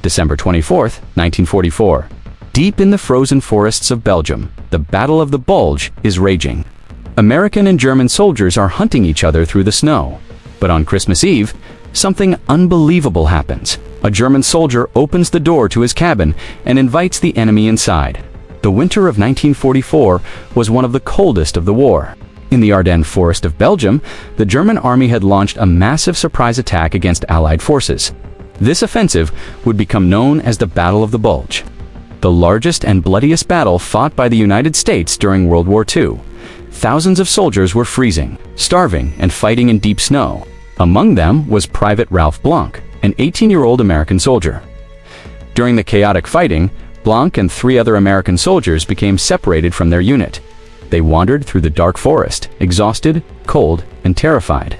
December 24th, 1944. Deep in the frozen forests of Belgium, the Battle of the Bulge is raging. American and German soldiers are hunting each other through the snow. But on Christmas Eve, something unbelievable happens. A German soldier opens the door to his cabin and invites the enemy inside. The winter of 1944 was one of the coldest of the war. In the Ardennes forest of Belgium, the German army had launched a massive surprise attack against Allied forces. This offensive would become known as the Battle of the Bulge, the largest and bloodiest battle fought by the United States during World War II. Thousands of soldiers were freezing, starving, and fighting in deep snow. Among them was Private Ralph Blanc, an 18-year-old American soldier. During the chaotic fighting, Blanc and 3 other American soldiers became separated from their unit. They wandered through the dark forest, exhausted, cold, and terrified.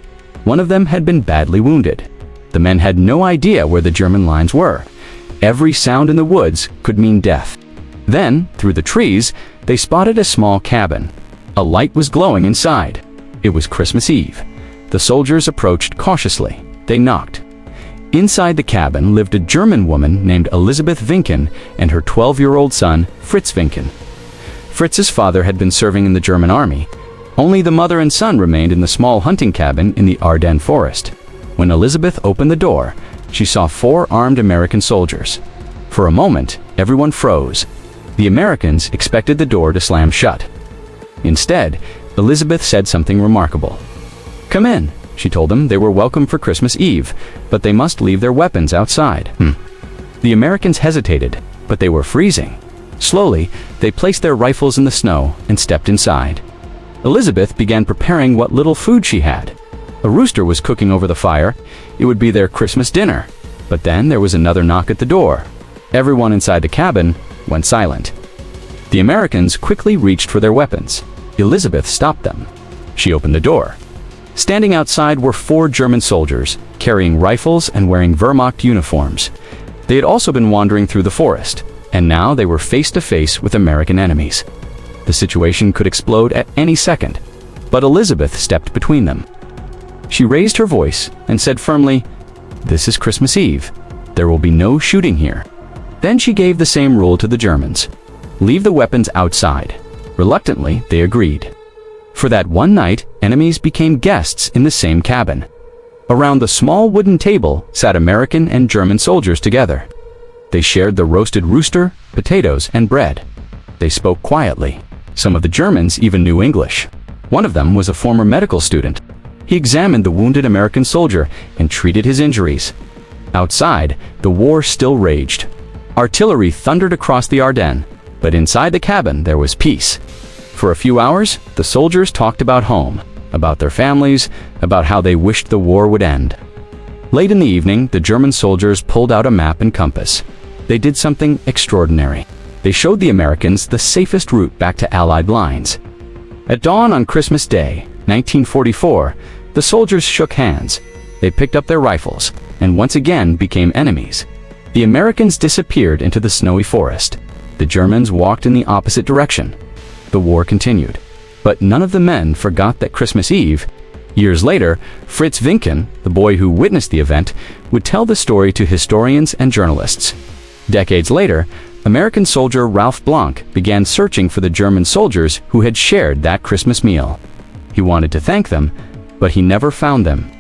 One of them had been badly wounded. The men had no idea where the German lines were. Every sound in the woods could mean death. Then, through the trees, they spotted a small cabin. A light was glowing inside. It was Christmas Eve. The soldiers approached cautiously. They knocked. Inside the cabin lived a German woman named Elisabeth Vincken and her 12-year-old son, Fritz Vincken. Fritz's father had been serving in the German army. Only the mother and son remained in the small hunting cabin in the Ardennes forest. When Elisabeth opened the door, she saw 4 armed American soldiers. For a moment, everyone froze. The Americans expected the door to slam shut. Instead, Elisabeth said something remarkable. "Come in," she told them. They were welcome for Christmas Eve, but they must leave their weapons outside. The Americans hesitated, but they were freezing. Slowly, they placed their rifles in the snow and stepped inside. Elisabeth began preparing what little food she had. A rooster was cooking over the fire. It would be their Christmas dinner. But then there was another knock at the door. Everyone inside the cabin went silent. The Americans quickly reached for their weapons. Elisabeth stopped them. She opened the door. Standing outside were 4 German soldiers, carrying rifles and wearing Wehrmacht uniforms. They had also been wandering through the forest, and now they were face to face with American enemies. The situation could explode at any second, but Elisabeth stepped between them. She raised her voice and said firmly, "This is Christmas Eve. There will be no shooting here." Then she gave the same rule to the Germans. Leave the weapons outside. Reluctantly, they agreed. For that one night, enemies became guests in the same cabin. Around the small wooden table sat American and German soldiers together. They shared the roasted rooster, potatoes, and bread. They spoke quietly. Some of the Germans even knew English. One of them was a former medical student. He examined the wounded American soldier and treated his injuries. Outside, the war still raged. Artillery thundered across the Ardennes, but inside the cabin there was peace. For a few hours, the soldiers talked about home, about their families, about how they wished the war would end. Late in the evening, the German soldiers pulled out a map and compass. They did something extraordinary. They showed the Americans the safest route back to Allied lines. At dawn on Christmas Day, 1944, the soldiers shook hands. They picked up their rifles and once again became enemies. The Americans disappeared into the snowy forest. The Germans walked in the opposite direction. The war continued. But none of the men forgot that Christmas Eve. Years later, Fritz Vincken, the boy who witnessed the event, would tell the story to historians and journalists. Decades later, American soldier Ralph Blanc began searching for the German soldiers who had shared that Christmas meal. He wanted to thank them, but he never found them.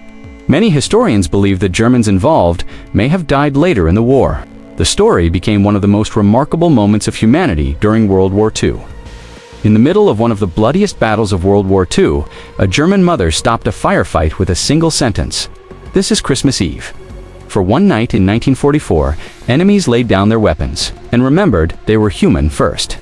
Many historians believe the Germans involved may have died later in the war. The story became one of the most remarkable moments of humanity during World War II. In the middle of one of the bloodiest battles of World War II, a German mother stopped a firefight with a single sentence: "This is Christmas Eve." For one night in 1944, enemies laid down their weapons and remembered they were human first.